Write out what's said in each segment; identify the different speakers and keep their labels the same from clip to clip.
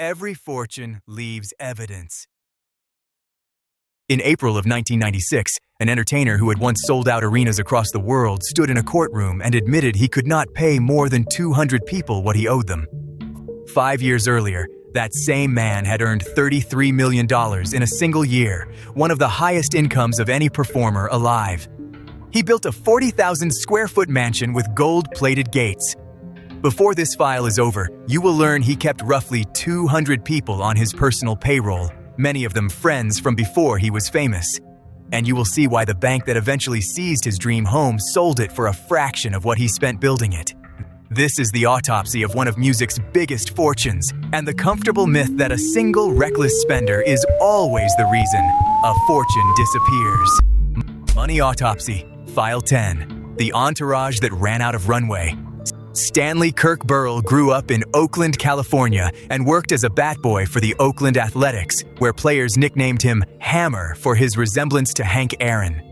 Speaker 1: Every fortune leaves evidence. In April of 1996, an entertainer who had once sold out arenas across the world stood in a courtroom and admitted he could not pay more than 200 people what he owed them. 5 years earlier, that same man had earned $33 million in a single year, one of the highest incomes of any performer alive. He built a 40,000 square foot mansion with gold-plated gates. Before this file is over, you will learn he kept roughly 200 people on his personal payroll, many of them friends from before he was famous. And you will see why the bank that eventually seized his dream home sold it for a fraction of what he spent building it. This is the autopsy of one of music's biggest fortunes, and the comfortable myth that a single reckless spender is always the reason a fortune disappears. Money Autopsy, File 10, The Entourage That Ran Out of Runway. Stanley Burrell grew up in Oakland, California, and worked as a batboy for the Oakland Athletics, where players nicknamed him Hammer for his resemblance to Hank Aaron.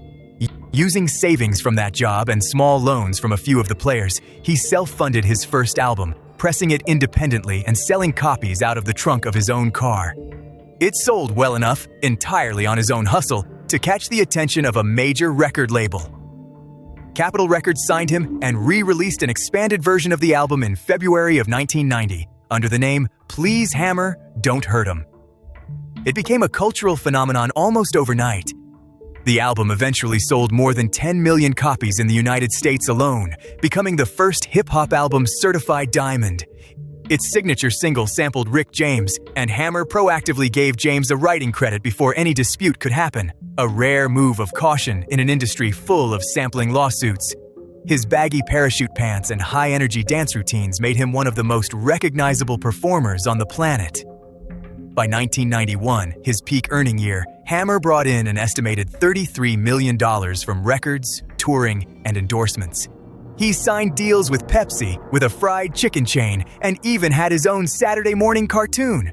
Speaker 1: Using savings from that job and small loans from a few of the players, he self-funded his first album, pressing it independently and selling copies out of the trunk of his own car. It sold well enough, entirely on his own hustle, to catch the attention of a major record label. Capitol Records signed him and re-released an expanded version of the album in February of 1990 under the name Please Hammer, Don't Hurt 'Em. It became a cultural phenomenon almost overnight. The album eventually sold more than 10 million copies in the United States alone, becoming the first hip-hop album certified diamond. Its signature single sampled Rick James, and Hammer proactively gave James a writing credit before any dispute could happen, a rare move of caution in an industry full of sampling lawsuits. His baggy parachute pants and high-energy dance routines made him one of the most recognizable performers on the planet. By 1991, his peak earning year, Hammer brought in an estimated $33 million from records, touring, and endorsements. He signed deals with Pepsi, with a fried chicken chain, and even had his own Saturday morning cartoon.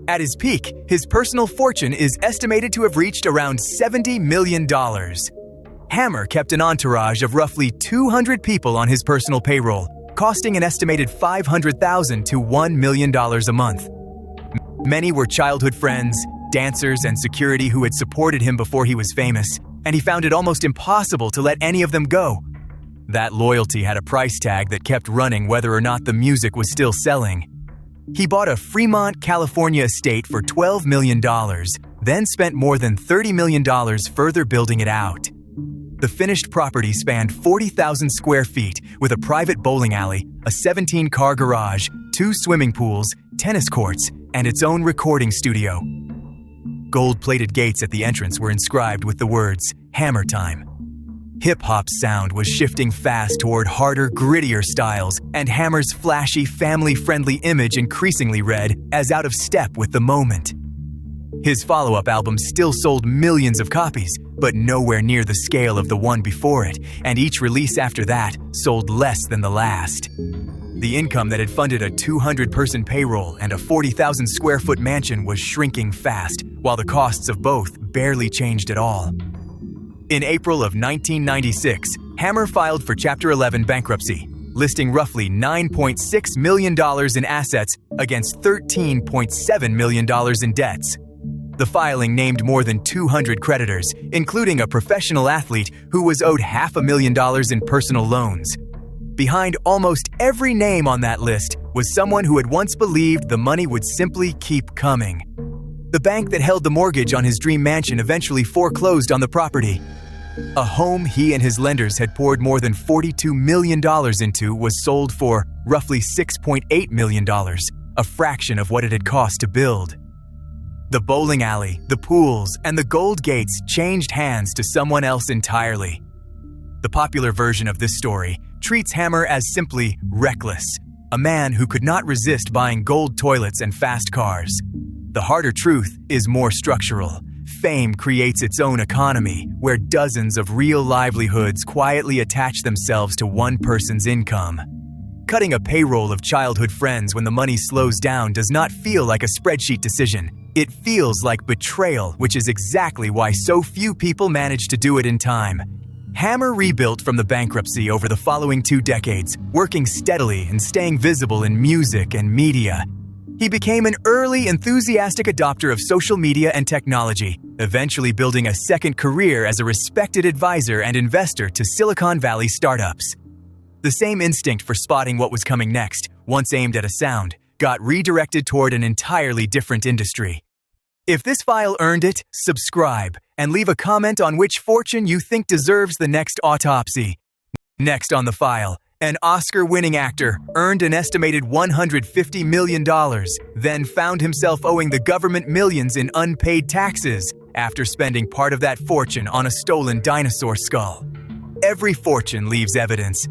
Speaker 1: At his peak, his personal fortune is estimated to have reached around $70 million. Hammer kept an entourage of roughly 200 people on his personal payroll, costing an estimated $500,000 to $1 million a month. Many were childhood friends, dancers, and security who had supported him before he was famous, and he found it almost impossible to let any of them go. That loyalty had a price tag that kept running whether or not the music was still selling. He bought a Fremont, California estate for $12 million, then spent more than $30 million further building it out. The finished property spanned 40,000 square feet with a private bowling alley, a 17-car garage, 2 swimming pools, tennis courts, and its own recording studio. Gold-plated gates at the entrance were inscribed with the words, Hammer Time. Hip-hop's sound was shifting fast toward harder, grittier styles, and Hammer's flashy, family-friendly image increasingly read as out of step with the moment. His follow-up album still sold millions of copies, but nowhere near the scale of the one before it, and each release after that sold less than the last. The income that had funded a 200-person payroll and a 40,000 square foot mansion was shrinking fast, while the costs of both barely changed at all. In April of 1996, Hammer filed for Chapter 11 bankruptcy, listing roughly $9.6 million in assets against $13.7 million in debts. The filing named more than 200 creditors, including a professional athlete who was owed $500,000 in personal loans. Behind almost every name on that list was someone who had once believed the money would simply keep coming. The bank that held the mortgage on his dream mansion eventually foreclosed on the property. A home he and his lenders had poured more than $42 million into was sold for roughly $6.8 million, a fraction of what it had cost to build. The bowling alley, the pools, and the gold gates changed hands to someone else entirely. The popular version of this story treats Hammer as simply reckless, a man who could not resist buying gold toilets and fast cars. The harder truth is more structural. Fame creates its own economy, where dozens of real livelihoods quietly attach themselves to one person's income. Cutting a payroll of childhood friends when the money slows down does not feel like a spreadsheet decision. It feels like betrayal, which is exactly why so few people manage to do it in time. Hammer rebuilt from the bankruptcy over the following 2 decades, working steadily and staying visible in music and media. He became an early, enthusiastic adopter of social media and technology, eventually building a second career as a respected advisor and investor to Silicon Valley startups. The same instinct for spotting what was coming next, once aimed at a sound, got redirected toward an entirely different industry. If this file earned it, subscribe and leave a comment on which fortune you think deserves the next autopsy. Next on the file, an Oscar-winning actor earned an estimated $150 million, then found himself owing the government millions in unpaid taxes after spending part of that fortune on a stolen dinosaur skull. Every fortune leaves evidence.